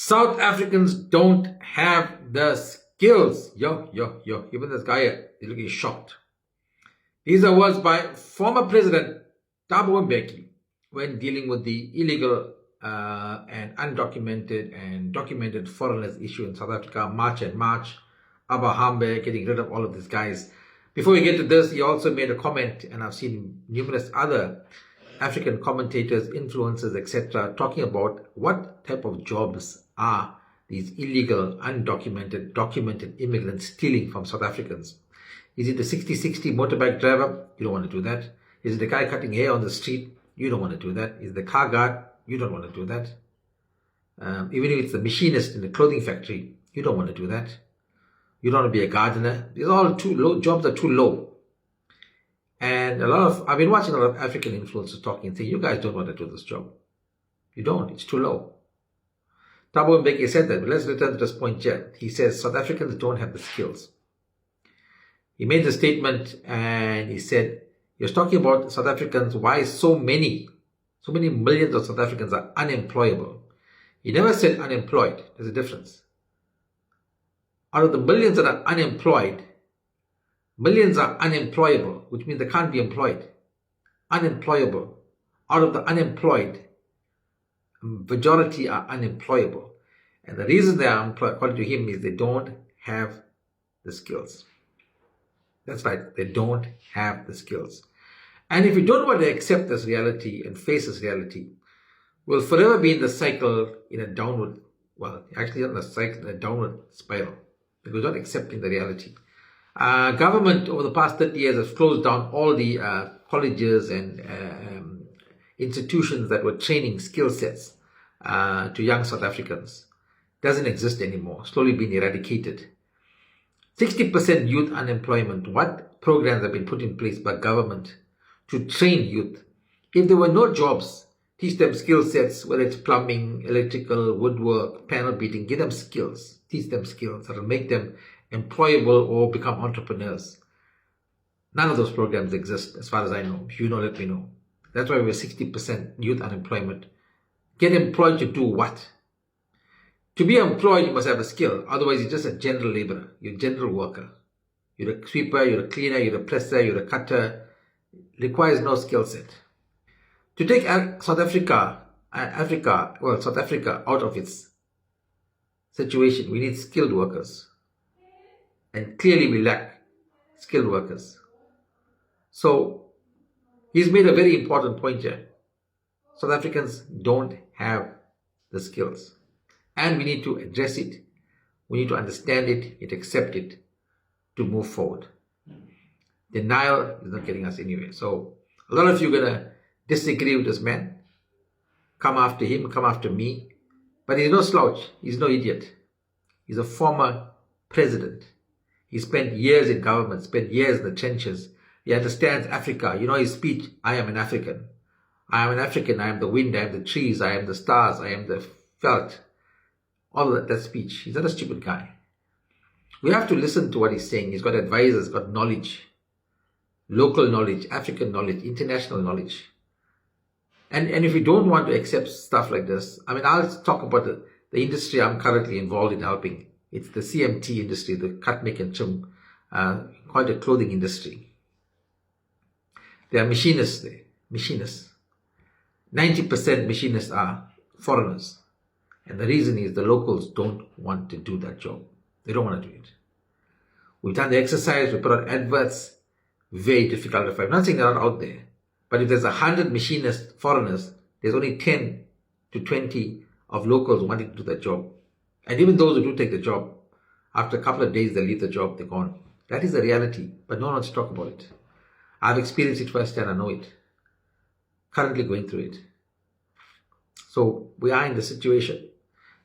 South Africans don't have the skills. Yo. Even this guy is looking shocked. These are words by former President Thabo Mbeki when dealing with the illegal and undocumented and documented foreigners issue in South Africa, March, Abahambe, getting rid of all of these guys. Before we get to this, he also made a comment, and I've seen numerous other African commentators, influencers, etc., talking about what type of jobs are these illegal, undocumented, documented immigrants stealing from South Africans. Is it the 60-60 motorbike driver? You don't want to do that. Is it the guy cutting hair on the street? You don't want to do that. Is it the car guard? You don't want to do that. Even if it's the machinist in the clothing factory, you don't want to do that. You don't want to be a gardener. These are all too low. Jobs are too low. And I've been watching a lot of African influencers talking and saying, you guys don't want to do this job. You don't. It's too low. Thabo Mbeki said that, but let's return to this point here. He says South Africans don't have the skills. He made the statement and he said, you're talking about South Africans, why so many millions of South Africans are unemployable. He never said unemployed. There's a difference. Out of the millions that are unemployed, millions are unemployable, which means they can't be employed. Unemployable. Out of the unemployed, majority are unemployable. And the reason they are unemployed, according to him, is they don't have the skills. That's right, they don't have the skills. And if we don't want to accept this reality and face this reality, we'll forever be in the cycle in a downward, actually not in a cycle, in a downward spiral. Because we're not accepting the reality. Government over the past 30 years has closed down all the colleges and institutions that were training skill sets to young South Africans. Doesn't exist anymore, slowly being eradicated. 60% youth unemployment. What programs have been put in place by government to train youth? If there were no jobs, teach them skill sets, whether it's plumbing, electrical, woodwork, panel beating, give them skills, teach them skills that will make them employable or become entrepreneurs. None of those programs exist as far as I know. If you know, let me know. That's why we're 60% youth unemployment. Get employed to do what? To be employed, you must have a skill. Otherwise, you're just a general laborer. You're a general worker. You're a sweeper, you're a cleaner, you're a presser, you're a cutter. It requires no skill set. To take South Africa out of its situation, we need skilled workers. And clearly we lack skilled workers. So, he's made a very important point here. South Africans don't have the skills. And we need to address it. We need to understand it, accept it, to move forward. Denial is not getting us anywhere. So, a lot of you are going to disagree with this man. Come after him, come after me. But he's no slouch. He's no idiot. He's a former president. He spent years in government, spent years in the trenches. He understands Africa. You know his speech, I am an African. I am an African. I am the wind. I am the trees. I am the stars. I am the felt. All of that speech. He's not a stupid guy. We have to listen to what he's saying. He's got advisors, got knowledge. Local knowledge, African knowledge, international knowledge. And if we don't want to accept stuff like this, I'll talk about the industry I'm currently involved in helping. It's the CMT industry, the cut, make and trim, called the clothing industry. There are machinists there, machinists. 90% machinists are foreigners. And the reason is the locals don't want to do that job. They don't want to do it. We've done the exercise, we put out adverts, very difficult to find. I'm not saying they're not out there. But if there's 100 machinists, foreigners, there's only 10 to 20 of locals wanting to do that job. And even those who do take the job, after a couple of days they leave the job, they're gone. That is the reality, but no one wants to talk about it. I've experienced it firsthand, I know it. Currently going through it. So we are in the situation.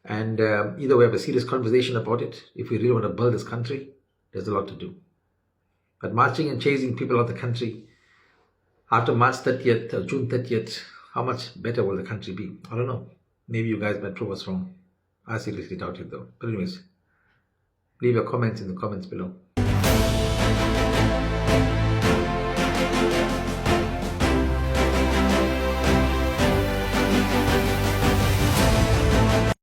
And either we have a serious conversation about it. If we really want to build this country, there's a lot to do. But marching and chasing people out of the country, after March 30th or June 30th, how much better will the country be? I don't know. Maybe you guys might prove us wrong. I seriously doubt it though. But anyways, leave your comments in the comments below.